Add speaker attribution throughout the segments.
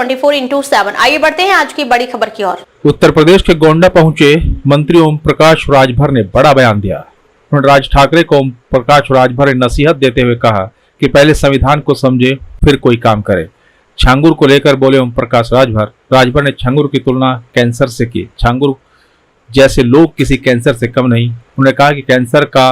Speaker 1: 24/7। आइए बढ़ते हैं आज की बड़ी खबर की ओर।
Speaker 2: उत्तर प्रदेश के गोंडा पहुंचे मंत्री ओम प्रकाश राजभर ने बड़ा बयान दिया। उन्होंने राज ठाकरे को ओम प्रकाश राजभर ने नसीहत देते हुए कहा कि पहले संविधान को समझे फिर कोई काम करे। छांगुर को लेकर बोले ओम प्रकाश राजभर ने छांगुर की तुलना कैंसर से की। छांगुर जैसे लोग किसी कैंसर से कम नहीं। उन्होंने कहा कि कैंसर का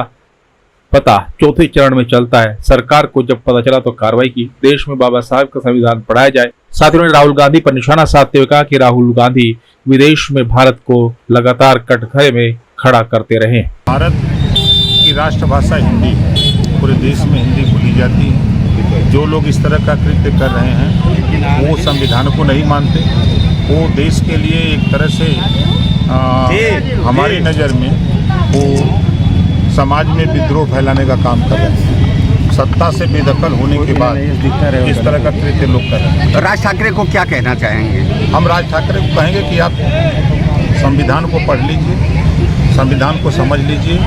Speaker 2: पता चौथे चरण में चलता है। सरकार को जब पता चला तो कार्रवाई की। देश में बाबा साहब का संविधान पढ़ाया जाए। साथ ही उन्होंने राहुल गांधी पर निशाना साधते हुए कहा कि राहुल गांधी विदेश में भारत को लगातार कटघरे में खड़ा करते रहे।
Speaker 3: भारत की राष्ट्रभाषा हिंदी है। पूरे देश में हिंदी बोली जाती है। जो लोग इस तरह का कृत्य कर रहे हैं वो संविधान को नहीं मानते। वो देश के लिए एक तरह से हमारी नज़र में वो समाज में विद्रोह फैलाने का काम कर रहे हैं। सत्ता से बेदखल होने के बाद इस तरह का कृत्य लोग कर रहे हैं।
Speaker 4: राज ठाकरे को क्या कहना चाहेंगे?
Speaker 3: हम राज ठाकरे को कहेंगे कि आप संविधान को पढ़ लीजिए, संविधान को समझ लीजिए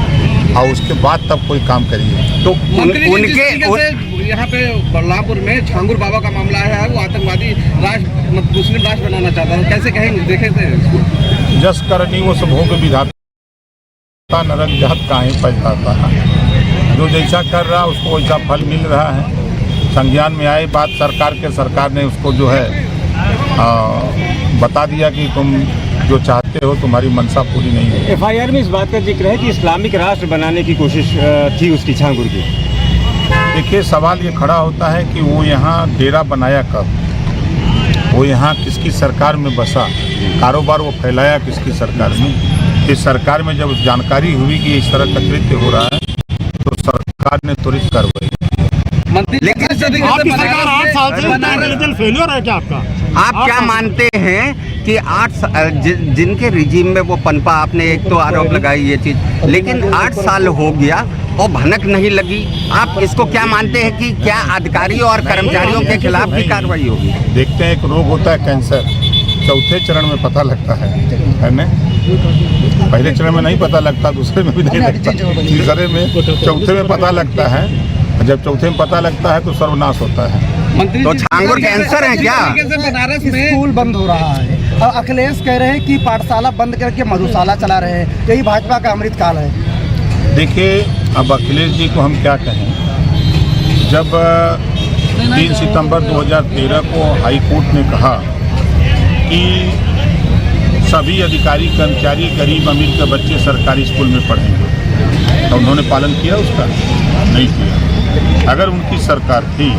Speaker 3: और उसके बाद तब कोई काम करिए।
Speaker 4: तो उनके
Speaker 5: यहाँ पे बल्लापुर में छांगुर बाबा का मामला है, वो आतंकवादी मुस्लिम राष्ट्र बनाना चाहता है, कैसे कहेंगे? देखे थे
Speaker 3: जस करनी वो सब भोग विधाता नरक जात काहे पछताता है। जो जैसा कर रहा उसको वैसा फल मिल रहा है। संज्ञान में आई बात सरकार ने उसको जो है बता दिया कि तुम जो चाहते हो तुम्हारी मंशा पूरी नहीं है।
Speaker 6: FIR में इस बात का जिक्र है कि इस्लामिक राष्ट्र बनाने की कोशिश थी उसकी छांगुर की।
Speaker 3: देखिए सवाल ये खड़ा होता है कि वो यहाँ डेरा बनाया कब, वो यहाँ किसकी सरकार में बसा, कारोबार वो फैलाया किसकी सरकार में। इस सरकार में जब जानकारी हुई कि इस तरह का कृत्य हो रहा है तो सरकार ने त्वरित कार्रवाई।
Speaker 4: लेकिन
Speaker 6: आपकी सरकार 8 साल से फेलियर है क्या आपका?
Speaker 4: आप क्या मानते हैं कि 8 जिनके रिजीम में वो पनपा, आपने एक तो आरोप लगाई ये चीज, लेकिन 8 साल हो गया और भनक नहीं लगी। आप इसको क्या मानते हैं कि क्या अधिकारियों और कर्मचारियों के खिलाफ भी कार्रवाई होगी?
Speaker 3: देखते हैं एक रोग होता है कैंसर, चौथे चरण में पता लगता है ना। पहले चरण में नहीं पता लगता, दूसरे में भी नहीं लगता, तीसरे में चौथे में पता लगता है। जब चौथे में पता लगता है तो सर्वनाश होता है।
Speaker 4: तो छांगुर कैंसर है क्या?
Speaker 5: बनारस में
Speaker 7: स्कूल बंद हो रहा है और अखिलेश कह रहे हैं कि पाठशाला बंद करके मधुशाला चला रहे हैं। यही भाजपा का अमृतकाल है।
Speaker 3: देखिए अब अखिलेश जी को हम क्या कहें। जब 3 सितंबर 2013 को हाई कोर्ट ने कहा कि सभी अधिकारी कर्मचारी गरीब अमीर के बच्चे सरकारी स्कूल में पढ़ेंगे, तो उन्होंने पालन किया उसका? नहीं किया। अगर उनकी सरकार थी,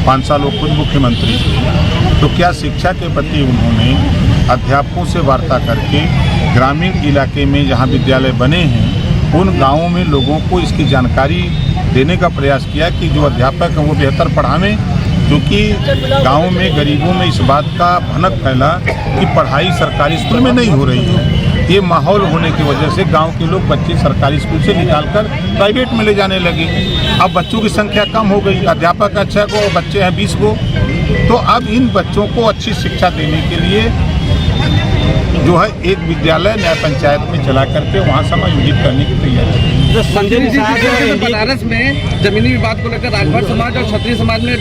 Speaker 3: 5 साल वो खुद मुख्यमंत्री थे, तो क्या शिक्षा के प्रति उन्होंने अध्यापकों से वार्ता करके ग्रामीण इलाके में जहाँ विद्यालय बने हैं उन गाँवों में लोगों को इसकी जानकारी देने का प्रयास किया कि जो अध्यापक हैं वो बेहतर पढ़ावें? क्योंकि गाँव में गरीबों में इस बात का भनक फैला कि पढ़ाई सरकारी स्कूल में नहीं हो रही है। ये माहौल होने की वजह से गांव के लोग बच्चे सरकारी स्कूल से निकालकर प्राइवेट में ले जाने लगे। अब बच्चों की संख्या कम हो गई, अध्यापक 6 को बच्चे हैं 20 को। तो अब इन बच्चों को अच्छी शिक्षा देने के लिए जो है एक विद्यालय न्याय पंचायत में चला करके वहाँ समायोजित करने की तैयारी।
Speaker 5: बनारस में जमीनी विवाद को लेकर राजभर समाज और क्षत्रिय समाज में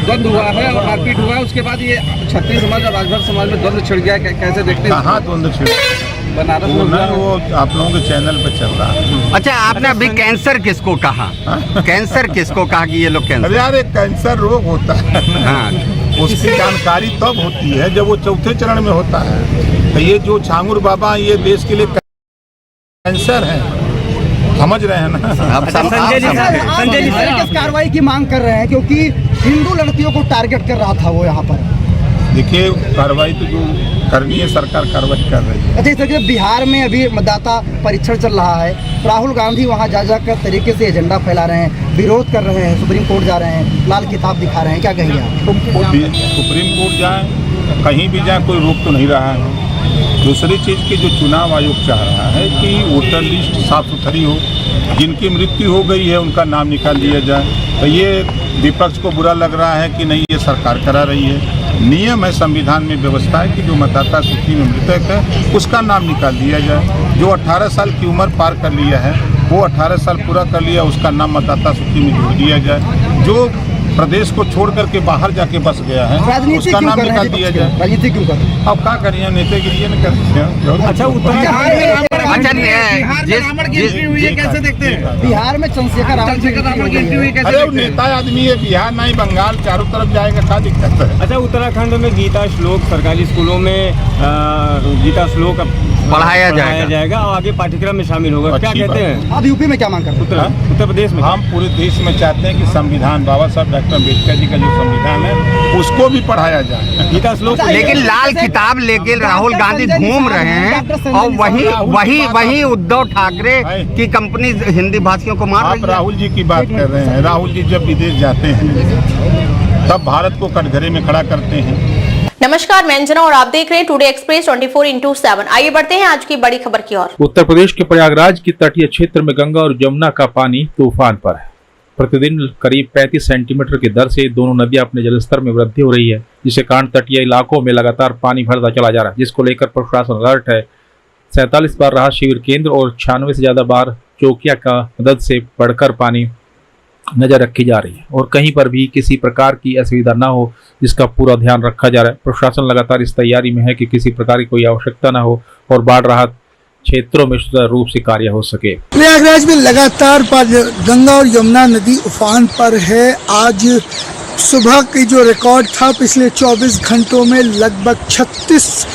Speaker 5: द्वंद्व हुआ है और मारपीट हुआ है। उसके बाद ये क्षत्रिय समाज और राजभर समाज में द्वंद्व छिड़ गया, कैसे देखते हैं?
Speaker 3: कहाँ द्वंद्व छिड़?
Speaker 5: बनारस में
Speaker 3: वो आप लोगों के चैनल पे चल रहा है।
Speaker 4: अच्छा, आपने अभी कैंसर किसको कहा? कैंसर किसको कहा कि ये लोग कैंसर?
Speaker 3: अरे यार एक कैंसर रोग होता है ना, उसकी जानकारी तब होती है जब वो चौथे चरण में होता है। तो ये जो छांगुर बाबा ये देश के लिए कैंसर है, समझ रहे हैं ना?
Speaker 7: संजय जी किस कार्रवाई की मांग कर रहे हैं, क्योंकि हिंदू लड़कियों को टारगेट कर रहा था वो यहाँ पर?
Speaker 3: देखिए कार्रवाई तो जो करनी है सरकार कार्रवाई कर रही है।
Speaker 7: अच्छा, जैसे बिहार में अभी मतदाता परीक्षण चल रहा है, राहुल गांधी वहाँ जा जाकर तरीके से एजेंडा फैला रहे हैं, विरोध कर रहे हैं, सुप्रीम कोर्ट जा रहे हैं, लाल किताब दिखा रहे हैं, क्या कहेंगे आप?
Speaker 3: सुप्रीम कोर्ट जाए, कहीं भी जाए, कोई रोक तो नहीं रहा है। दूसरी चीज़ की जो चुनाव आयोग चाह रहा है कि वोटर लिस्ट साफ सुथरी हो, जिनकी मृत्यु हो गई है उनका नाम निकाल दिया जाए। तो ये विपक्ष को बुरा लग रहा है कि नहीं ये सरकार करा रही है। नियम है, संविधान में व्यवस्था है कि जो मतदाता सूची में मृतक है उसका नाम निकाल दिया जाए। जो 18 साल की उम्र पार कर लिया है वो 18 साल पूरा कर लिया, उसका नाम मतदाता सूची में जोड़ दिया जाए। जो प्रदेश को छोड़ करके बाहर जाके बस गया है,
Speaker 7: राजनीति
Speaker 3: उसका
Speaker 7: क्यों
Speaker 3: नाम
Speaker 7: कर रहे
Speaker 3: निकाल दिया
Speaker 7: हैं?
Speaker 3: जाए।
Speaker 7: राजनीति क्यों कर रहे हैं?
Speaker 3: अब क्या करिए, नेतागिरी न करते हैं।
Speaker 6: अच्छा
Speaker 5: रावण की एंट्री हुई है, कैसे देखते हैं?
Speaker 7: बिहार में चंद्रशेखर रावण की
Speaker 5: एंट्री हुई कैसे
Speaker 3: अरे वो
Speaker 5: देखते हैं?
Speaker 3: नेता आदमी है, बिहार नहीं बंगाल चारों तरफ जाएगा, क्या दिक्कत है?
Speaker 6: अच्छा, उत्तराखंड में गीता श्लोक सरकारी स्कूलों में गीता श्लोक
Speaker 4: पढ़ाया
Speaker 6: जाएगा और आगे पाठ्यक्रम में शामिल होगा, क्या
Speaker 3: अच्छी
Speaker 6: कहते
Speaker 3: बात।
Speaker 6: हैं?
Speaker 7: आप यूपी में क्या मांग करते हैं?
Speaker 6: उत्तर प्रदेश में
Speaker 3: हम पूरे देश में चाहते हैं कि संविधान, बाबा साहब डॉक्टर अम्बेडकर जी का जो संविधान है उसको भी पढ़ाया जाए।
Speaker 6: गीता श्लोक
Speaker 4: लेकिन लाल किताब लेके राहुल गांधी घूम रहे हैं और वही उद्धव ठाकरे की कंपनी हिंदी भाषियों को मार रही
Speaker 3: आप
Speaker 4: है।
Speaker 3: राहुल जी की बात कर रहे हैं। राहुल जी जब विदेश जाते हैं तब भारत को कटघरे में खड़ा करते हैं।
Speaker 1: नमस्कार, मैं अंजना और आप देख रहे हैं टुडे एक्सप्रेस 24/7। आइए बढ़ते हैं आज की बड़ी खबर की ओर।
Speaker 2: उत्तर प्रदेश के प्रयागराज की तटीय क्षेत्र में गंगा और यमुना का पानी तूफान पर है। प्रतिदिन करीब 35 सेंटीमीटर की दर से दोनों नदियां अपने जलस्तर में वृद्धि हो रही है, जिसके कारण तटीय इलाकों में लगातार पानी भरता चला जा रहा है, जिसको लेकर प्रशासन अलर्ट है। 47 बार राहत शिविर केंद्र और 96 से ज्यादा बार चौकिया का मदद से बढ़कर पानी नजर रखी जा रही है और कहीं पर भी किसी प्रकार की असुविधा न हो, जिसका पूरा ध्यान रखा जा रहा है। प्रशासन लगातार इस तैयारी में है कि किसी प्रकार की कोई आवश्यकता न हो और बाढ़ राहत क्षेत्रों में सुचारू रूप से कार्य हो सके।
Speaker 8: प्रयागराज में लगातार गंगा और यमुना नदी उफान पर है। आज सुबह की जो रिकॉर्ड था पिछले 24 घंटों में लगभग 36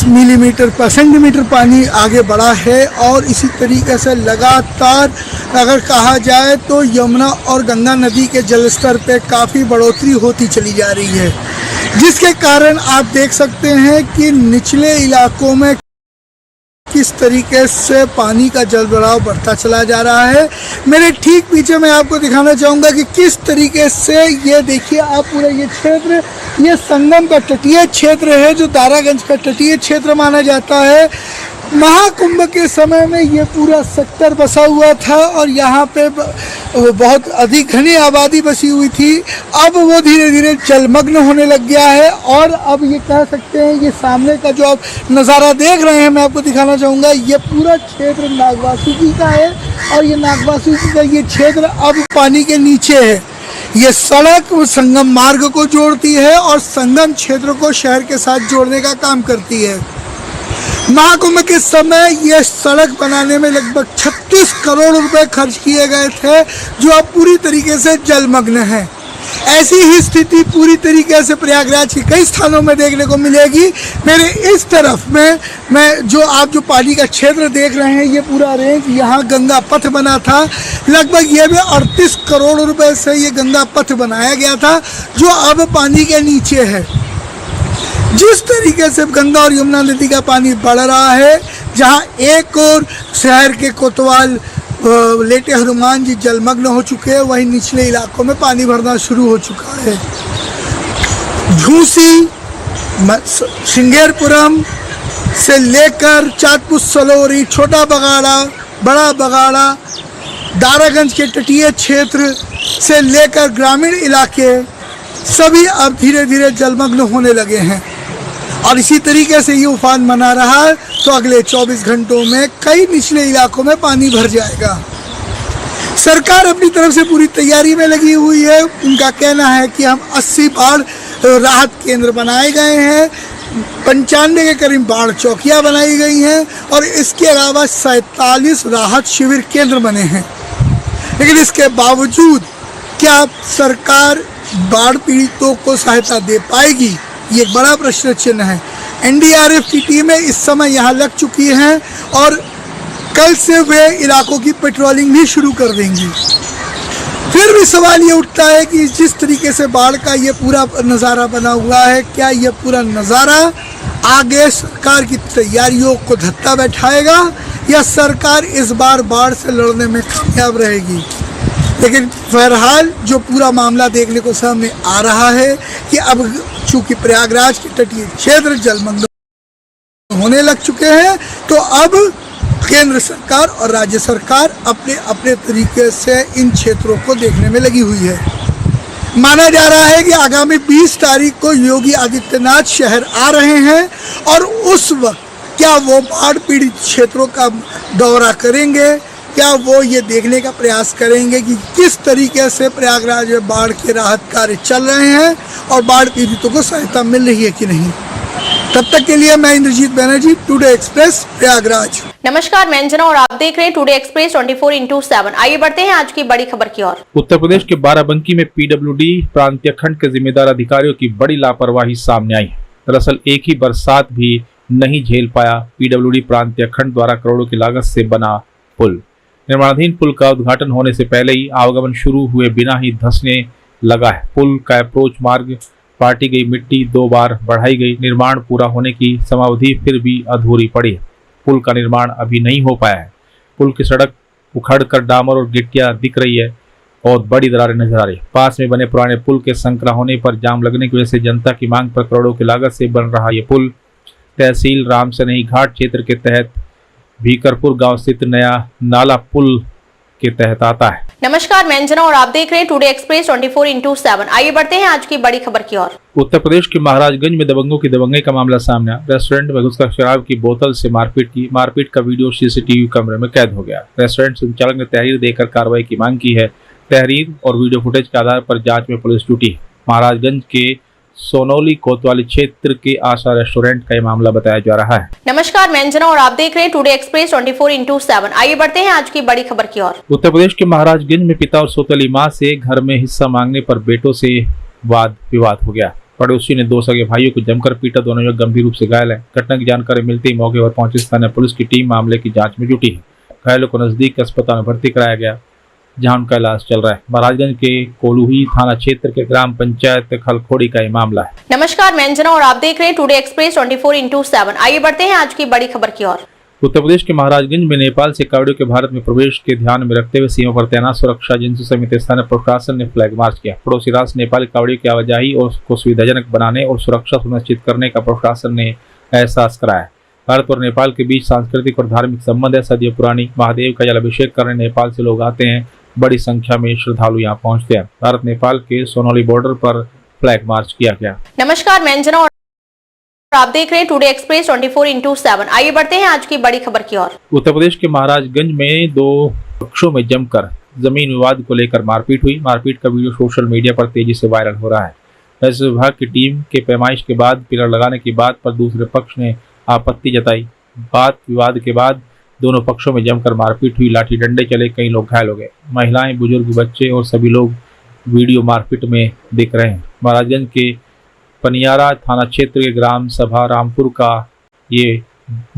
Speaker 8: मिलीमीटर पर सेंटीमीटर पानी आगे बढ़ा है और इसी तरीके से लगातार अगर कहा जाए तो यमुना और गंगा नदी के जलस्तर पे काफ़ी बढ़ोतरी होती चली जा रही है, जिसके कारण आप देख सकते हैं कि निचले इलाकों में किस तरीके से पानी का जल भराव बढ़ता चला जा रहा है। मेरे ठीक पीछे मैं आपको दिखाना चाहूँगा कि किस तरीके से ये देखिए आप पूरा ये क्षेत्र, ये संगम का तटीय क्षेत्र है जो दारागंज का तटीय क्षेत्र माना जाता है। महाकुंभ के समय में ये पूरा सेक्टर बसा हुआ था और यहाँ पे बहुत अधिक घनी आबादी बसी हुई थी। अब वो धीरे धीरे जलमग्न होने लग गया है और अब ये कह सकते हैं ये सामने का जो आप नज़ारा देख रहे हैं, मैं आपको दिखाना चाहूँगा, ये पूरा क्षेत्र नागवासुकी का है और ये नागवासुकी का ये क्षेत्र अब पानी के नीचे है। ये सड़क संगम मार्ग को जोड़ती है और संगम क्षेत्र को शहर के साथ जोड़ने का काम करती है। महाकुंभ के समय ये सड़क बनाने में लगभग 36 करोड़ रुपए खर्च किए गए थे, जो अब पूरी तरीके से जलमग्न है। ऐसी ही स्थिति पूरी तरीके से प्रयागराज के कई स्थानों में देखने को मिलेगी। मेरे इस तरफ में मैं जो पानी का क्षेत्र देख रहे हैं, ये पूरा रेंज, यहाँ गंगा पथ बना था। लगभग ये भी 38 करोड़ रुपए से ये गंगा पथ बनाया गया था, जो अब पानी के नीचे है। जिस तरीके से गंगा और यमुना नदी का पानी बढ़ रहा है, जहां एक और शहर के कोतवाल लेटे हनुमान जी जलमग्न हो चुके हैं, वहीं निचले इलाकों में पानी भरना शुरू हो चुका है। झूसी, श्रृंगेरपुरम से लेकर चाँदपुर, सलोरी, छोटा बगाड़ा, बड़ा बगाड़ा, दारागंज के तटीय क्षेत्र से लेकर ग्रामीण इलाके सभी अब धीरे धीरे जलमग्न होने लगे हैं और इसी तरीके से ये उफान मना रहा है तो अगले 24 घंटों में कई निचले इलाकों में पानी भर जाएगा। सरकार अपनी तरफ से पूरी तैयारी में लगी हुई है। उनका कहना है कि हम 80 बाढ़ राहत केंद्र बनाए गए हैं, 95 के करीब बाढ़ चौकियाँ बनाई गई हैं और इसके अलावा 47 राहत शिविर केंद्र बने हैं। लेकिन इसके बावजूद क्या सरकार बाढ़ पीड़ितों को सहायता दे पाएगी, ये एक बड़ा प्रश्न चिन्ह है। एनडीआरएफ की टीमें इस समय यहाँ लग चुकी हैं और कल से वे इलाकों की पेट्रोलिंग भी शुरू कर देंगी। फिर भी सवाल ये उठता है कि जिस तरीके से बाढ़ का ये पूरा नज़ारा बना हुआ है, क्या ये पूरा नज़ारा आगे सरकार की तैयारियों को धत्ता बैठाएगा या सरकार इस बार बाढ़ से लड़ने में कामयाब रहेगी। लेकिन बहरहाल जो पूरा मामला देखने को सामने आ रहा है कि अब चूंकि प्रयागराज के तटीय क्षेत्र जलमग्न होने लग चुके हैं, तो अब केंद्र सरकार और राज्य सरकार अपने अपने तरीके से इन क्षेत्रों को देखने में लगी हुई है। माना जा रहा है कि आगामी 20 तारीख को योगी आदित्यनाथ शहर आ रहे हैं और उस वक्त क्या वो बाढ़ पीड़ित क्षेत्रों का दौरा करेंगे क्या वो ये देखने का प्रयास करेंगे कि किस तरीके से प्रयागराज में बाढ़ के राहत कार्य चल रहे हैं और बाढ़ पीड़ितों को सहायता मिल रही है कि नहीं। तब तक के लिए मैं इंद्रजीत बनर्जी, टुडे एक्सप्रेस, प्रयागराज।
Speaker 1: नमस्कार, मैं अंजना और आप देख रहे हैं टुडे एक्सप्रेस 24/7। आइए बढ़ते हैं आज की बड़ी खबर की ओर।
Speaker 2: उत्तर प्रदेश के बाराबंकी में पीडब्ल्यूडी प्रांतीय खंड के जिम्मेदार अधिकारियों की बड़ी लापरवाही सामने आई। दरअसल एक ही बरसात भी नहीं झेल पाया पीडब्ल्यूडी प्रांतीय खंड द्वारा करोड़ों की लागत से बना पुल। निर्माणाधीन पुल का उद्घाटन होने से पहले ही आवागमन शुरू हुए बिना ही धंसने लगा है। पुल का अप्रोच मार्ग पाटी गई मिट्टी 2 बार बढ़ाई गई। निर्माण पूरा होने की समावधि फिर भी अधूरी पड़ी है। पुल का निर्माण अभी नहीं हो पाया है। पुल की सड़क उखड़कर डामर और गिट्टियां दिख रही है और बड़ी दरारें नजर आ रही है। पास में बने पुराने पुल के संकरा होने पर जाम लगने की वजह से जनता की मांग पर करोड़ों की लागत से बन रहा ये पुल तहसील रामसनई घाट क्षेत्र के तहत भीकरपुर गांव स्थित नया नाला पुल के तहत आता है।
Speaker 1: नमस्कार, मैं अंजना और आप देख रहे हैं टुडे एक्सप्रेस 24/7। आइए बढ़ते हैं आज की बड़ी खबर की ओर।
Speaker 2: उत्तर प्रदेश के महाराजगंज में दबंगों की दबंगई का मामला सामने आया। रेस्टोरेंट में घुसकर शराब की बोतल से मारपीट की। मारपीट का वीडियो सीसीटीवी कैमरे में कैद हो गया। रेस्टोरेंट संचालक ने तहरीर देकर कार्रवाई की मांग की है। तहरीर और वीडियो फुटेज के आधार पर जांच में पुलिस जुटी है। महाराजगंज के सोनौली कोतवाली क्षेत्र के आशा रेस्टोरेंट का यह मामला बताया जा रहा है।
Speaker 1: नमस्कार, मैं अंजना और आप देख रहे हैं टुडे एक्सप्रेस 24/7। आइए बढ़ते हैं आज की बड़ी खबर की ओर।
Speaker 2: उत्तर प्रदेश के महाराजगंज में पिता और सौतेली मां से घर में हिस्सा मांगने पर बेटों से वाद विवाद हो गया। पड़ोसी ने 2 सगे भाइयों को जमकर पीटा। दोनों युवक गंभीर रूप से घायल है। घटना की जानकारी मिलते ही मौके पर पहुंची स्थानीय पुलिस की टीम मामले की जांच में जुटी है। घायलों को नजदीक के अस्पताल में भर्ती कराया गया, जहां उनका इलाज चल रहा है। महाराजगंज के कोलूही थाना क्षेत्र के ग्राम पंचायत खलखोड़ी का ये मामला है।
Speaker 1: नमस्कार, मैं अंजना और आप देख रहे हैं टुडे एक्सप्रेस 24/7। आइए बढ़ते हैं आज की बड़ी खबर की ओर।
Speaker 2: उत्तर प्रदेश के महाराजगंज में नेपाल से कावड़ियों के भारत में प्रवेश के ध्यान में रखते हुए सीमा पर तैनात सुरक्षा एजेंसी समेत स्थानीय प्रशासन ने फ्लैग मार्च किया। पड़ोसी राष्ट्र नेपाल कावड़ियों की आवाजाही और को सुविधाजनक बनाने और सुरक्षा सुनिश्चित करने का प्रशासन ने एहसास कराया। भारत और नेपाल के बीच सांस्कृतिक और धार्मिक संबंध है। सदियों पुरानी महादेव का जलाभिषेक करने नेपाल से लोग आते हैं। बड़ी संख्या में श्रद्धालु यहाँ पहुँचते हैं। भारत नेपाल के सोनौली बॉर्डर पर फ्लैग मार्च किया गया।
Speaker 1: नमस्कार, मैं अंजना और आप देख रहे हैं टुडे एक्सप्रेस 24/7। आइए बढ़ते हैं आज की बड़ी खबर की ओर।
Speaker 2: उत्तर प्रदेश के महाराजगंज में 2 पक्षों में जमकर जमीन विवाद को लेकर मारपीट हुई। मारपीट का वीडियो सोशल मीडिया पर तेजी से वायरल हो रहा है। वैसे विभाग की टीम के पैमाइश के बाद पिलर लगाने की बात पर दूसरे पक्ष ने आपत्ति जताई। बात विवाद के बाद दोनों पक्षों में जमकर मारपीट हुई। लाठी डंडे चले, कई लोग घायल हो गए। महिलाएं, बुजुर्ग, बच्चे और सभी लोग वीडियो मारपीट में दिख रहे हैं। महाराजगंज के पनियारा थाना क्षेत्र के ग्राम सभा रामपुर का ये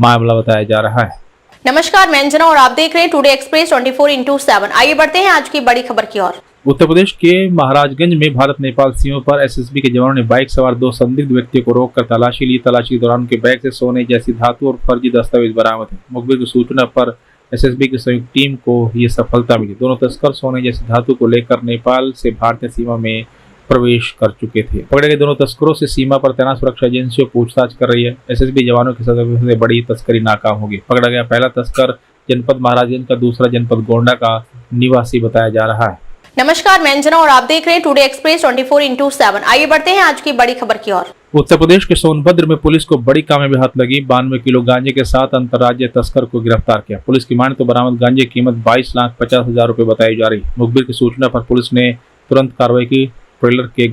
Speaker 2: मामला बताया जा रहा है।
Speaker 1: नमस्कार, मैं अंजना और आप देख रहे हैं टुडे एक्सप्रेस 24/7। आइए बढ़ते हैं आज की बड़ी खबर की ओर।
Speaker 2: उत्तर प्रदेश के महाराजगंज में भारत नेपाल सीमा पर एसएसबी के जवानों ने बाइक सवार 2 संदिग्ध व्यक्तियों को रोककर तलाशी ली। तलाशी के दौरान उनके बैग से सोने जैसी धातु और फर्जी दस्तावेज बरामद है। मुखबिर की सूचना पर एसएसबी की संयुक्त टीम को ये सफलता मिली। दोनों तस्कर सोने जैसी धातु को लेकर नेपाल से भारतीय सीमा में प्रवेश कर चुके थे। पकड़े गए दोनों तस्करों से सीमा पर तैनात सुरक्षा एजेंसियों पूछताछ कर रही है। एसएसबी जवानों के सदस्यों से बड़ी तस्करी नाकाम होगी। पकड़ा गया पहला तस्कर जनपद महाराजगंज का, दूसरा जनपद गोंडा का निवासी बताया जा रहा है।
Speaker 1: नमस्कार, मैं अंजना और आप देख रहे हैं टुडे एक्सप्रेस 24/7। आइए बढ़ते हैं आज की बड़ी खबर की ओर।
Speaker 2: उत्तर प्रदेश के सोनभद्र में पुलिस को बड़ी कामयाबी हाथ लगी। 92 किलो गांजे के साथ अंतर्राज्यीय तस्कर को गिरफ्तार किया। पुलिस की माने तो बरामद गांजे की कीमत 22,50,000 रुपए बताई जा रही। मुखबिर की सूचना पर पुलिस ने तुरंत कार्रवाई की। ट्रेलर के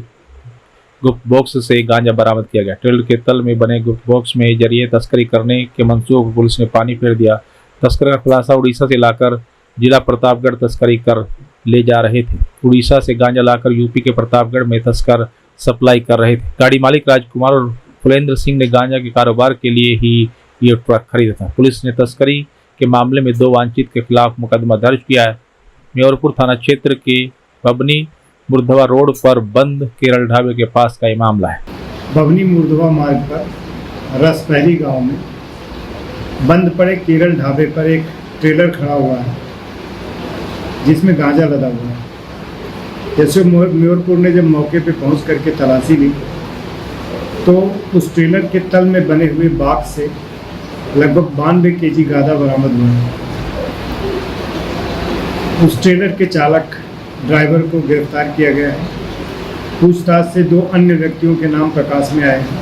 Speaker 2: गुप्त बॉक्स से गांजा बरामद किया गया। ट्रेलर के तल में बने गुप्त बॉक्स में जरिए तस्करी करने के मंसूबों को पुलिस ने पानी फेर दिया। तस्कर का खुलासा उड़ीसा से लाकर जिला प्रतापगढ़ तस्करी कर ले जा रहे थे। उड़ीसा से गांजा लाकर यूपी के प्रतापगढ़ में तस्कर सप्लाई कर रहे थे। गाड़ी मालिक राजकुमार और फुलेंद्र सिंह ने गांजा के कारोबार के लिए ही ये ट्रक खरीदा था। पुलिस ने तस्करी के मामले में 2 वांछित के खिलाफ मुकदमा दर्ज किया है। म्योरपुर थाना क्षेत्र के बबनी मुर्धवा रोड पर बंद केरल ढाबे के पास का ये मामला है।
Speaker 9: बबनी मुर्धवा मार्ग पर रसपहली गांव में बंद पड़े केरल ढाबे पर एक ट्रेलर खड़ा हुआ है जिसमें गांजा लदा हुआ है। जैसे म्योरपुर ने जब मौके पे पहुंच करके तलाशी ली तो उस ट्रेलर के तल में बने हुए बॉक्स से लगभग 92 केजी गांजा बरामद हुआ है। उस ट्रेलर के चालक ड्राइवर को गिरफ्तार किया गया है। पूछताछ से 2 अन्य व्यक्तियों के नाम प्रकाश में आए हैं।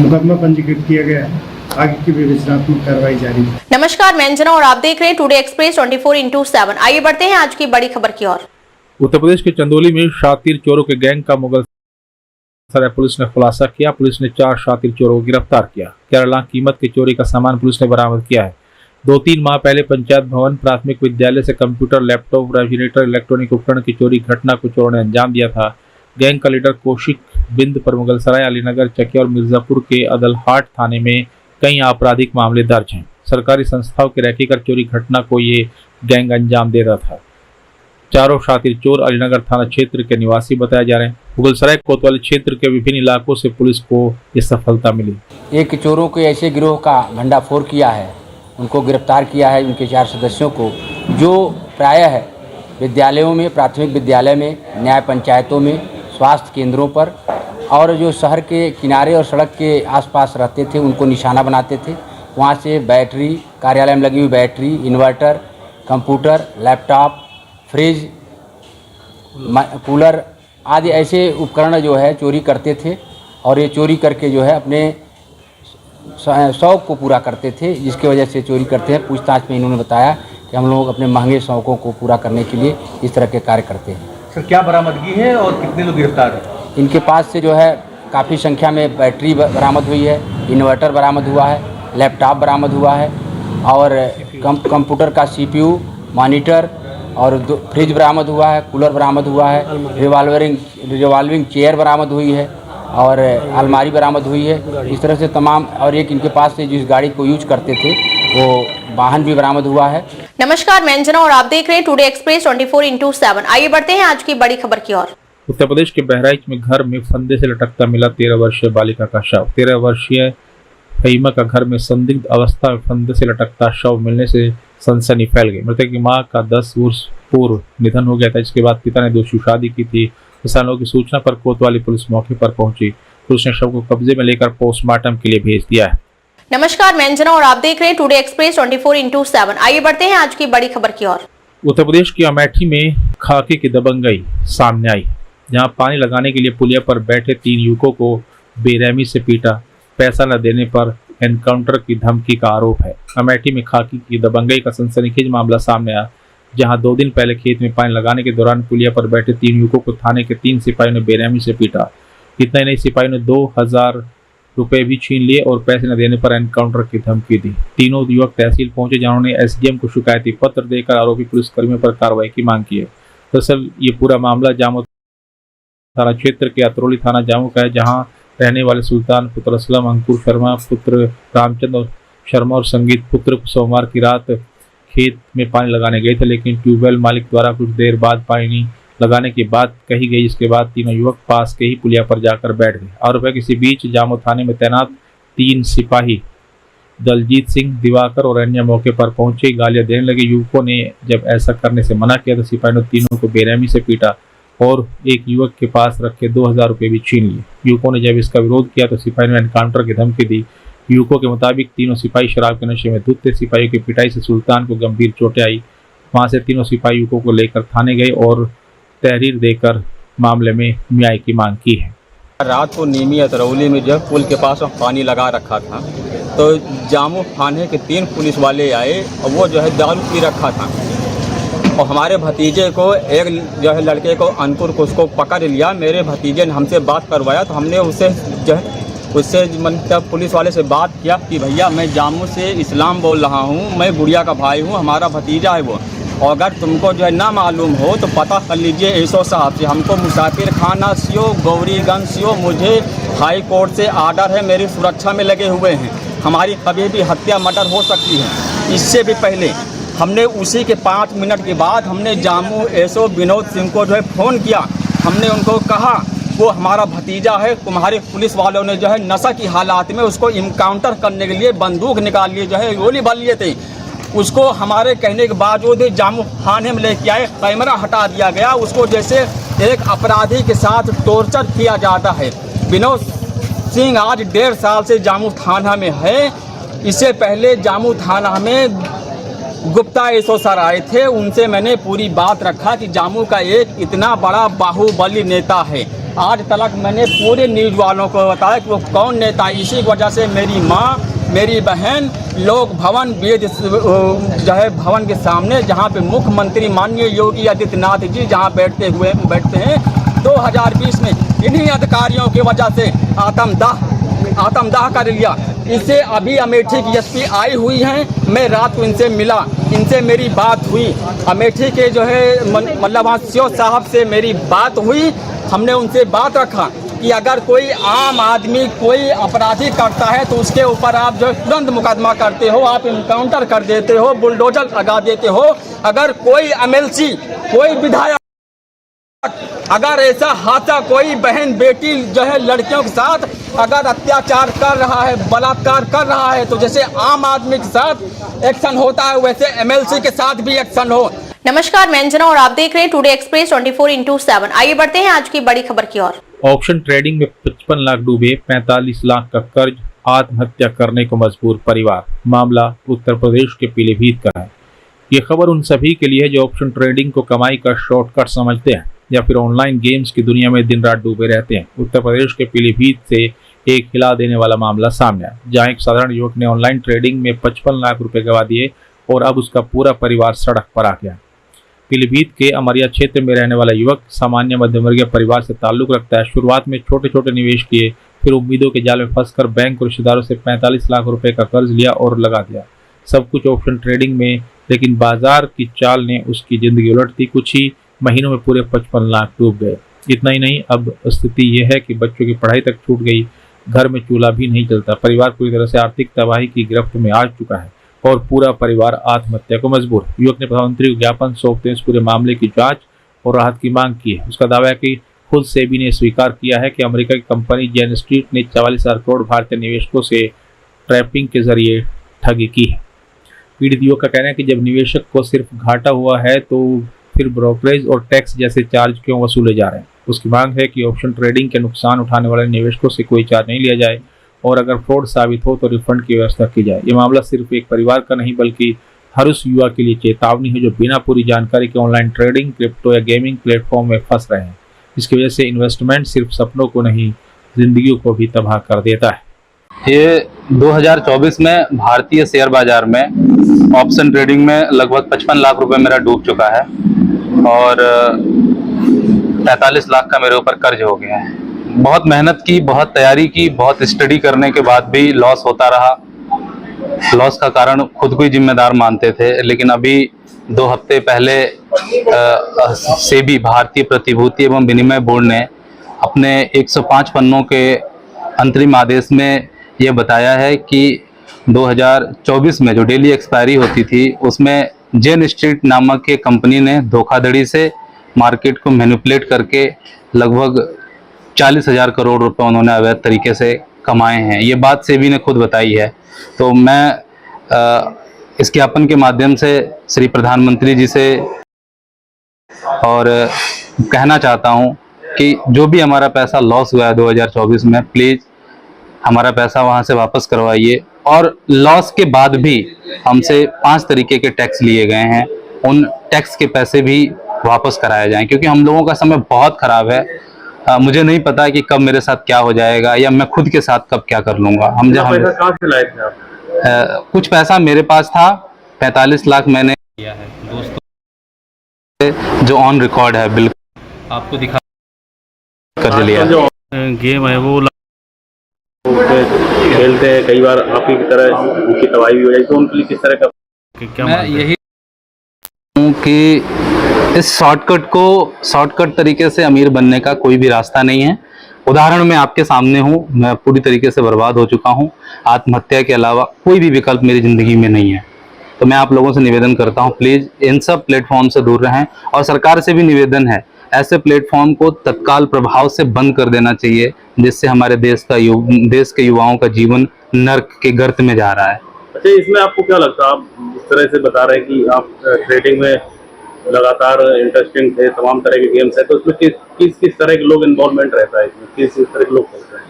Speaker 9: मुकदमा पंजीकृत किया गया है। आगे की विवेचनात्मक कार्रवाई जारी है।
Speaker 1: नमस्कार, मैं अंजना और आप देख रहे हैं टुडे एक्सप्रेस 24/7। आइए बढ़ते हैं आज की बड़ी खबर की ओर।
Speaker 2: उत्तर प्रदेश के चंदौली में शातिर चोरों के गैंग का मुगलसराय पुलिस ने खुलासा किया। पुलिस ने 4 शातिर चोरों को गिरफ्तार किया। 11 लाख कीमत के चोरी का सामान पुलिस ने बरामद किया है। 2-3 माह पहले पंचायत भवन प्राथमिक विद्यालय से कंप्यूटर, लैपटॉप, रेफ्रिजरेटर, इलेक्ट्रॉनिक उपकरण की चोरी घटना को चोरों ने अंजाम दिया था। गैंग का लीडर कौशिक बिंद पर मुगलसराय, अलीनगर, चकिया और मिर्जापुर के अदलहाट थाने में कई आपराधिक मामले दर्ज हैं। सरकारी संस्थाओं की रैकी कर चोरी घटना को ये गैंग अंजाम दे रहा था। चारों शातिर चोर अलीनगर थाना क्षेत्र के निवासी बताए जा रहे हैं। मुगलसराय कोतवाली क्षेत्र के विभिन्न इलाकों से पुलिस को ये सफलता मिली।
Speaker 10: एक चोरों के ऐसे गिरोह का भंडाफोड़ किया है, उनको गिरफ्तार किया है। उनके 4 सदस्यों को, जो प्रायः है विद्यालयों में, प्राथमिक विद्यालय में, न्याय पंचायतों में, स्वास्थ्य केंद्रों पर और जो शहर के किनारे और सड़क के आसपास रहते थे, उनको निशाना बनाते थे। वहाँ से बैटरी, कार्यालय में लगी हुई battery, inverter, computer, laptop, fridge, cooler आदि ऐसे उपकरण जो है चोरी करते थे और ये चोरी करके जो है अपने शौक को पूरा करते थे, जिसकी वजह से चोरी करते हैं। पूछताछ में इन्होंने बताया कि हम लोग अपने महंगे शौकों को पूरा करने के लिए इस तरह के कार्य करते हैं।
Speaker 5: सर, क्या बरामदगी है और कितने लोग गिरफ्तार हैं?
Speaker 10: इनके पास से जो है काफ़ी संख्या में बैटरी बरामद हुई है, इन्वर्टर बरामद हुआ है, लैपटॉप बरामद हुआ है और कंप्यूटर का CPU, मॉनिटर और फ्रिज बरामद हुआ है, कूलर बरामद हुआ है, रिवॉल्विंग चेयर बरामद हुई है और अलमारी बरामद हुई है। इस तरह से तमाम, और एक इनके पास से जिस गाड़ी को यूज करते थे वो वाहन भी बरामद हुआ है।
Speaker 1: नमस्कार, मैं अंजना और आप देख रहे हैं टुडे एक्सप्रेस 24/7। आइए बढ़ते हैं आज की बड़ी खबर की ओर।
Speaker 2: उत्तर प्रदेश के बहराइच में घर में फंदे से लटकता मिला 13 वर्षीय बालिका का शव। 13 वर्षीय फहीमा का घर में संदिग्ध अवस्था में फंदे से लटकता शव मिलने से सनसनी फैल गई। मृतक की मां का 10 वर्ष पूर्व निधन हो गया था। इसके बाद पिता ने दोषी शादी की थी। किसानों की सूचना पर कोतवाली पुलिस मौके पर पहुंची। पुलिस ने शव को कब्जे में लेकर पोस्टमार्टम के लिए भेज दिया है।
Speaker 1: नमस्कार, मैं अंजना और आप देख रहे हैं टुडे एक्सप्रेस 24/7। आइए बढ़ते हैं आज की बड़ी खबर की ओर।
Speaker 2: उत्तर प्रदेश की अमेठी में खाकी की दबंगई सामने आई, जहां पानी लगाने के लिए पुलिया पर बैठे 3 युवकों को बेरहमी से पीटा। पैसा न देने पर एनकाउंटर की धमकी का आरोप है। अमेठी में खाकी की दबंगई का सनसनीखेज मामला सामने आया, जहां 2 दिन पहले खेत में पानी लगाने के दौरान पुलिया पर बैठे 3 युवकों को थाने के 3 सिपाहियों ने बेरहमी से पीटा। इतना ही नहीं, सिपाहियों ने 2000 रुपए भी छीन लिए और पैसे न देने पर एनकाउंटर की धमकी दी। तीनों युवक तहसील पहुंचे, जहां उन्होंने SDM को शिकायती पत्र देकर आरोपी पुलिसकर्मियों पर कार्रवाई की मांग की है। दरअसल ये पूरा मामला जामो थाना क्षेत्र के अतरौली थाना जामो का है, जहां रहने वाले सुल्तान पुत्र असलम, अंकुर शर्मा पुत्र रामचंद्र शर्मा और संगीत पुत्र सोमवार की रात खेत में पानी लगाने गए थे, लेकिन ट्यूबवेल मालिक द्वारा कुछ देर बाद पानी लगाने की बात कही गई। इसके बाद तीनों युवक पास के ही पुलिया पर जाकर बैठ गए। आरोप है कि इसी बीच जामो थाने में तैनात 3 सिपाही दलजीत सिंह, दिवाकर और अन्य मौके पर पहुंचे, गालियां देने लगे। युवकों ने जब ऐसा करने से मना किया तो सिपाहियों ने तीनों को बेरहमी से पीटा और एक युवक के पास रखे 2000 रुपये भी छीन लिए। युवकों ने जब इसका विरोध किया तो सिपाहियों ने एनकाउंटर की धमकी दी। युवकों के मुताबिक तीनों सिपाही शराब के नशे में धुत थे। सिपाहियों की पिटाई से सुल्तान को गंभीर चोटें आई। वहां से तीनों सिपाही युवकों को लेकर थाने गए और तहरीर देकर मामले में न्याय की मांग की है।
Speaker 11: रात को नीमी अतरौली में जब पुल के पास पानी लगा रखा था तो जामो थाने के 3 पुलिस वाले आए और वो जो है दारू पी रखा था और हमारे भतीजे को, एक जो है लड़के को, अंकुर को, उसको पकड़ लिया। मेरे भतीजे ने हमसे बात करवाया तो हमने उससे मतलब पुलिस वाले से बात किया कि भैया मैं जामो से इस्लाम बोल रहा हूँ, मैं गुड़िया का भाई हूँ, हमारा भतीजा है वो, और अगर तुमको जो है ना मालूम हो तो पता कर लीजिए एसओ साहब से। हमको मुसाफिर खाना सीओ, गौरीगंज सीओ, मुझे हाई कोर्ट से आर्डर है, मेरी सुरक्षा में लगे हुए हैं, हमारी कभी भी हत्या मर्डर हो सकती है। इससे भी पहले हमने उसी के 5 मिनट के बाद हमने जामो एसओ विनोद सिंह को जो है फ़ोन किया। हमने उनको कहा वो हमारा भतीजा है, तुम्हारे पुलिस वालों ने जो है नशा की हालात में उसको इनकाउंटर करने के लिए बंदूक निकाल लिए, जो है गोली भर लिए थे। उसको हमारे कहने के बावजूद जामो थाने में लेके आए, कैमरा हटा दिया गया। उसको जैसे एक अपराधी के साथ टॉर्चर किया जाता है। विनोद सिंह आज 1.5 साल से जामो थाना में है। इससे पहले जामो थाना में गुप्ता एसओ सर आए थे, उनसे मैंने पूरी बात रखा कि जामो का एक इतना बड़ा बाहुबली नेता है। आज तक मैंने पूरे न्यूज़ वालों को बताया कि वो कौन नेता है। इसी वजह से मेरी माँ मेरी बहन लोक भवन वेद जो है भवन के सामने जहाँ पे मुख्यमंत्री माननीय योगी आदित्यनाथ जी जहाँ बैठते हैं 2020 में इन्हीं अधिकारियों की वजह से आत्मदाह कर लिया। इससे अभी अमेठी की एसपी आई हुई हैं, मैं रात को इनसे मिला, इनसे मेरी बात हुई। अमेठी के जो है मतलब वहाँ सीओ साहब से मेरी बात हुई। हमने उनसे बात रखा कि अगर कोई आम आदमी कोई अपराधी करता है तो उसके ऊपर आप जो तुरंत मुकदमा करते हो, आप इनकाउंटर कर देते हो, बुलडोजर लगा देते हो। अगर कोई एमएलसी कोई विधायक अगर ऐसा हादसा कोई बहन बेटी जो है लड़कियों के साथ अगर अत्याचार कर रहा है, बलात्कार कर रहा है, तो जैसे आम आदमी के साथ एक्शन होता है वैसे एमएलसी के साथ भी एक्शन हो।
Speaker 1: नमस्कार, मैं अंजना और आप देख रहे हैं टुडे एक्सप्रेस 24/7। आइए बढ़ते हैं आज की बड़ी खबर की ओर।
Speaker 2: ऑप्शन ट्रेडिंग में 55 लाख डूबे, 45 लाख का कर्ज, आत्महत्या करने को मजबूर परिवार। मामला उत्तर प्रदेश के पीलीभीत का है। ये खबर उन सभी के लिए जो ऑप्शन ट्रेडिंग को कमाई का शॉर्टकट समझते हैं या फिर ऑनलाइन गेम्स की दुनिया में दिन रात डूबे रहते हैं। उत्तर प्रदेश के पीलीभीत से एक हिला देने वाला मामला सामने आया, जहां एक साधारण युवक ने ऑनलाइन ट्रेडिंग में 55 लाख रुपए गंवा दिए और अब उसका पूरा परिवार सड़क पर आ गया। पीलीभीत के अमरिया क्षेत्र में रहने वाला युवक सामान्य मध्यमवर्गीय परिवार से ताल्लुक रखता है। शुरुआत में छोटे छोटे निवेश किए, फिर उम्मीदों के जाल में फंसकर बैंक और रिश्तेदारों से 45 लाख रुपए का कर्ज लिया और लगा दिया। सब कुछ ऑप्शन ट्रेडिंग में, लेकिन बाजार की चाल ने उसकी जिंदगी उलट दी। कुछ ही महीनों में पूरे 55 लाख डूब गए। इतना ही नहीं, अब स्थिति यह है कि बच्चों की पढ़ाई तक छूट गई, घर में चूल्हा भी नहीं चलता। परिवार पूरी तरह से आर्थिक तबाही की गिरफ्त में आ चुका है और पूरा परिवार आत्महत्या को मजबूर। युवक ने प्रधानमंत्री को ज्ञापन सौंपते इस पूरे मामले की जांच और राहत की मांग की है। उसका दावा है कि खुद सेबी ने स्वीकार किया है कि अमेरिका की कंपनी जेन स्ट्रीट ने 44,000 करोड़ भारतीय निवेशकों से ट्रैपिंग के जरिए ठगी की है। पीड़ित युवक का कहना है कि जब निवेशक को सिर्फ घाटा हुआ है तो फिर ब्रोकरेज और टैक्स जैसे चार्ज क्यों वसूले जा रहे हैं। उसकी मांग है कि ऑप्शन ट्रेडिंग के नुकसान उठाने वाले निवेशकों से कोई चार्ज नहीं लिया जाए और अगर फ्रॉड साबित हो तो रिफंड की व्यवस्था की जाए। ये मामला सिर्फ एक परिवार का नहीं बल्कि हर उस युवा के लिए चेतावनी है जो बिना पूरी जानकारी के ऑनलाइन ट्रेडिंग, क्रिप्टो या गेमिंग प्लेटफॉर्म में फंस रहे हैं। इसकी वजह से इन्वेस्टमेंट सिर्फ सपनों को नहीं, जिंदगियों को भी तबाह कर देता है।
Speaker 12: ये 2024 में भारतीय शेयर बाजार में ऑप्शन ट्रेडिंग में लगभग 55 लाख रुपए मेरा डूब चुका है और 45 लाख का मेरे ऊपर कर्ज हो गया है। बहुत मेहनत की, बहुत तैयारी की, बहुत स्टडी करने के बाद भी लॉस होता रहा। लॉस का कारण खुद को ही जिम्मेदार मानते थे, लेकिन अभी 2 हफ्ते पहले सेबी भारतीय प्रतिभूति एवं विनिमय बोर्ड ने अपने 105 पन्नों के अंतरिम आदेश में यह बताया है कि 2024 में जो डेली एक्सपायरी होती थी उसमें जेन स्ट्रीट नामक के कंपनी ने धोखाधड़ी से मार्केट को मैनिपुलेट करके लगभग 40,000 करोड़ रुपए उन्होंने अवैध तरीके से कमाए हैं। ये बात सेबी ने खुद बताई है। तो मैं इस ज्ञापन के माध्यम से श्री प्रधानमंत्री जी से और कहना चाहता हूं कि जो भी हमारा पैसा लॉस हुआ है 2024 में, प्लीज़ हमारा पैसा वहां से वापस करवाइए। और लॉस के बाद भी हमसे 5 तरीके के टैक्स लिए गए हैं, उन टैक्स के पैसे भी वापस कराए जाएं, क्योंकि हम लोगों का समय बहुत ख़राब है। मुझे नहीं पता कि कब मेरे साथ क्या हो जाएगा या मैं खुद के साथ कब क्या कर लूँगा।
Speaker 2: पैसा कहाँ से लाए थे आप?
Speaker 12: कुछ पैसा मेरे पास था, 45 लाख मैंने लिया है दोस्तों, जो ऑन रिकॉर्ड है, बिल्कुल आपको दिखा कर लिया।
Speaker 2: जो गेम है वो खेलते हैं, कई बार आप ही की तरह उनकी तबाही भी हो जाए, तो उनके लिए किस तरह का क्या?
Speaker 12: मैं यही हूँ कि इस शॉर्टकट तरीके से अमीर बनने का कोई भी रास्ता नहीं है। उदाहरण मैं आपके सामने हूँ, मैं पूरी तरीके से बर्बाद हो चुका हूँ। आत्महत्या के अलावा कोई भी विकल्प मेरी ज़िंदगी में नहीं है। तो मैं आप लोगों से निवेदन करता हूँ, प्लीज़ इन सब प्लेटफॉर्म से दूर रहें। और सरकार से भी निवेदन है, ऐसे प्लेटफॉर्म को तत्काल प्रभाव से बंद कर देना चाहिए, जिससे हमारे देश के युवाओं का जीवन नर्क के गर्त में जा रहा है।
Speaker 2: अच्छा, इसमें आपको क्या लगता है? आप जिस तरह से बता रहे हैं कि आप ट्रेडिंग में लगातार इंटरेस्टिंग थे, तमाम तरह के गेम्स है, तो इसमें किस तरह के लोग इन्वॉल्वमेंट रहता है? इसमें किस तरह के लोग खेलते हैं?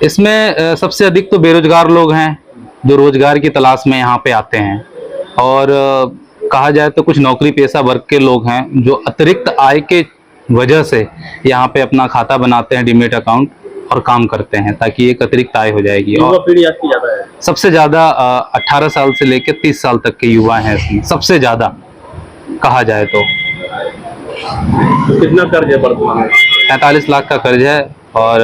Speaker 12: इसमें सबसे अधिक तो बेरोजगार लोग हैं जो रोजगार की तलाश में यहाँ पे आते हैं, और कहा जाए तो कुछ नौकरी पेशा वर्ग के लोग हैं जो अतिरिक्त आय के वजह से यहाँ पे अपना खाता बनाते हैं, डीमेट अकाउंट, और काम करते हैं, ताकि एक अतिरिक्त आय हो जाएगी।
Speaker 6: युवा
Speaker 12: और
Speaker 6: पीढ़ी आपकी ज्यादा है।
Speaker 12: सबसे ज़्यादा 18 साल से लेकर 30 साल तक के युवा हैं इसमें, सबसे ज़्यादा कहा जाए तो।
Speaker 6: कितना कर्ज है वर्तमान में?
Speaker 12: 45 लाख का कर्ज है, और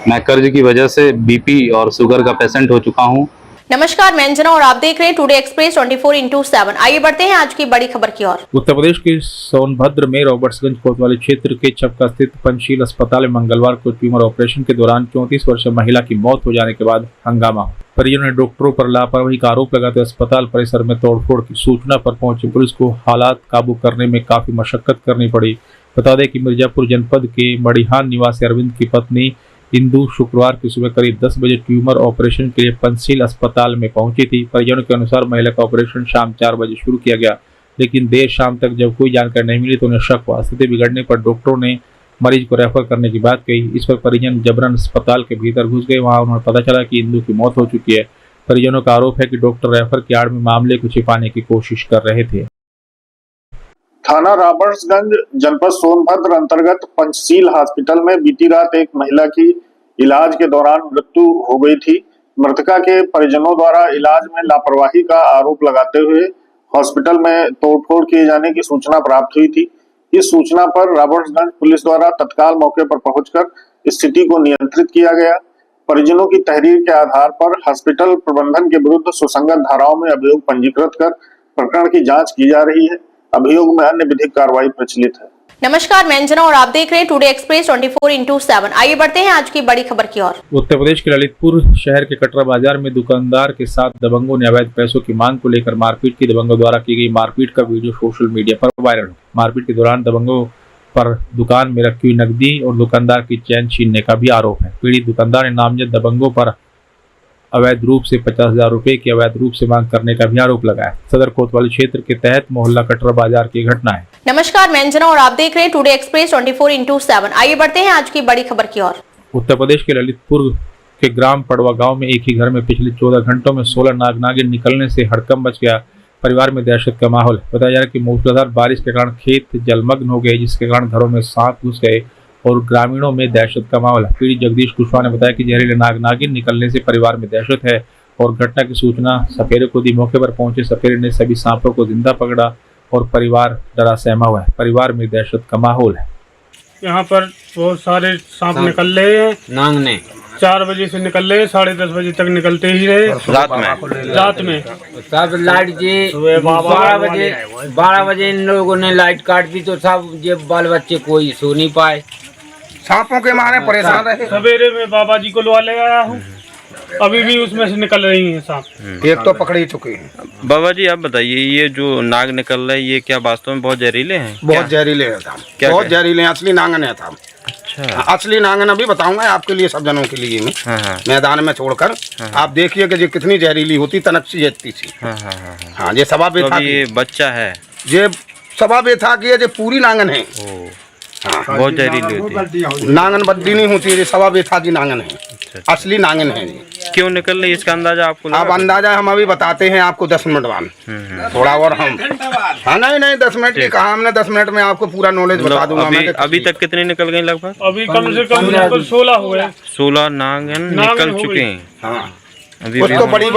Speaker 12: मैं कर्ज की वजह से बीपी और शुगर का पेशेंट हो चुका हूँ।
Speaker 1: नमस्कार, मैं अंजना और आप देख रहे हैं टुडे एक्सप्रेस 24/7। आइए बढ़ते हैं आज की बड़ी खबर की ओर।
Speaker 2: उत्तर प्रदेश के सोनभद्र में रॉबर्ट्सगंज कोतवाली क्षेत्र के चपका स्थित पंचशील अस्पताल में मंगलवार को ट्यूमर ऑपरेशन के दौरान 34 वर्षीय महिला की मौत हो जाने के बाद हंगामा हुआ। परिजनों ने डॉक्टरों पर लापरवाही का आरोप लगाते हुए अस्पताल परिसर में तोड़फोड़ की सूचना पर पहुंची पुलिस को हालात काबू करने में काफी मशक्कत करनी पड़ी। बता दें कि मिर्जापुर जनपद के मड़िहान निवासी अरविंद की पत्नी इंदु शुक्रवार की सुबह करीब 10 बजे ट्यूमर ऑपरेशन के लिए पंचशील अस्पताल में पहुंची थी। परिजनों के अनुसार महिला का ऑपरेशन शाम 4 बजे शुरू किया गया, लेकिन देर शाम तक जब कोई जानकारी नहीं मिली तो उन्हें शक हुआ। स्थिति बिगड़ने पर डॉक्टरों ने मरीज को रेफर करने की बात कही। इस पर परिजन जबरन अस्पताल के भीतर घुस गए। वहां उन्हें पता चला कि इंदु की मौत हो चुकी है। परिजनों का आरोप है कि डॉक्टर रेफर की आड़ में मामले को छिपाने की कोशिश कर रहे थे।
Speaker 3: थाना रॉबर्ट्सगंज जनपद सोनभद्र अंतर्गत पंचशील हॉस्पिटल में बीती रात एक महिला की इलाज के दौरान मृत्यु हो गई थी। मृतका के परिजनों द्वारा इलाज में लापरवाही का आरोप लगाते हुए हॉस्पिटल में तोड़फोड़ किए जाने की सूचना प्राप्त हुई थी। इस सूचना पर रॉबर्ट्सगंज पुलिस द्वारा तत्काल मौके पर पहुंचकर स्थिति को नियंत्रित किया गया। परिजनों की तहरीर के आधार पर हॉस्पिटल प्रबंधन के विरुद्ध सुसंगत धाराओं में अभियोग पंजीकृत कर प्रकरण की जाँच की जा रही है। अभियोग में अन्य विधिक कार्रवाई प्रचलित है।
Speaker 1: नमस्कार, मैं अंजना और आप देख रहे हैं टुडे एक्सप्रेस 24/7। आइए बढ़ते हैं आज की बड़ी खबर की ओर।
Speaker 2: उत्तर प्रदेश के ललितपुर शहर के कटरा बाजार में दुकानदार के साथ दबंगों ने अवैध पैसों की मांग को लेकर मारपीट की। दबंगों द्वारा की गई मारपीट का वीडियो सोशल मीडिया पर वायरल हो। मारपीट के दौरान दबंगों पर दुकान में रखी हुई नकदी और दुकानदार की चैन छीनने का भी आरोप है। पीड़ित दुकानदार ने नामजद दबंगों पर अवैध रूप से 50,000 रुपए की अवैध रूप से मांग करने का भी आरोप लगाया। सदर कोतवाली क्षेत्र के तहत मोहल्ला कटरा बाजार की घटना है।
Speaker 1: नमस्कार, मैं अंजना और आप देख रहे हैं टुडे एक्सप्रेस 24/7। आइए बढ़ते हैं आज की बड़ी खबर की ओर।
Speaker 2: उत्तर प्रदेश के ललितपुर के ग्राम पड़वा गांव में एक ही घर में पिछले 14 घंटों में 16 नाग नागिन निकलने से हड़कंप मच गया। परिवार में दहशत का माहौल है। बताया जा रहा है कि मूसलाधार बारिश के कारण खेत जलमग्न हो गए, जिसके कारण घरों में सांप घुस गए और ग्रामीणों में दहशत का माहौल है। पीड़ित जगदीश कुशवाहा ने बताया कि जहरीले नाग नागिन निकलने से परिवार में दहशत है और घटना की सूचना सपेरे को दी। मौके पर पहुंचे सपेरे ने सभी सांपों को जिंदा पकड़ा और परिवार डरा सहमा हुआ है। परिवार में दहशत का माहौल है।
Speaker 13: यहाँ पर बहुत सारे सांप निकल रहे हैं।
Speaker 10: नांगने
Speaker 13: 4 बजे से निकल रहे, 10:30 बजे तक निकलते ही रहे। रात में
Speaker 10: सब लाइट जी 12 बजे इन लोगों ने लाइट काट दी, तो सब ये बाल बच्चे कोई सो नहीं पाए।
Speaker 5: सांपों के मारे परेशान रहे।
Speaker 13: सवेरे में बाबा जी को लुआ ले आया हूँ, अभी भी उसमें से निकल रही हैं सांप।
Speaker 5: एक तो पकड़ ही चुके हैं।
Speaker 11: बाबा जी आप बताइए, ये जो नाग निकल रहे हैं ये क्या वास्तव में बहुत जहरीले हैं?
Speaker 5: बहुत जहरीले हैं साहब, बहुत जहरीले हैं। असली नांगन है साहब। अच्छा, असली नांगन अभी बताऊंगा आपके लिए, सब जनों के लिए में मैदान में छोड़कर आप देखिए कि ये कितनी जहरीली होती, तनक्सी जैसी सी। हाँ, ये सवा बेथा
Speaker 11: ये बच्चा है,
Speaker 5: ये सवा बेथा की है, ये पूरी नांगन है।
Speaker 11: बहुत जहरीली होती है।
Speaker 5: नांगन बद्दी नहीं होती, ये सवा बेथा की नांगन है। असली नांगन है जी।
Speaker 11: क्यों निकल रही इसका अंदाजा आपको?
Speaker 5: अब अंदाजा हम अभी बताते हैं आपको 10 मिनट बाद, थोड़ा और हम। हाँ नहीं 10 मिनट की कहा हमने, 10 मिनट में आपको पूरा नॉलेज बता दूंगा मैं।
Speaker 11: अभी तक कितने निकल गए लगभग?
Speaker 13: अभी कम से कम 16 हुए।
Speaker 11: 16 नागिन निकल चुके हैं।
Speaker 5: हाँ, कुछ तो बड़ी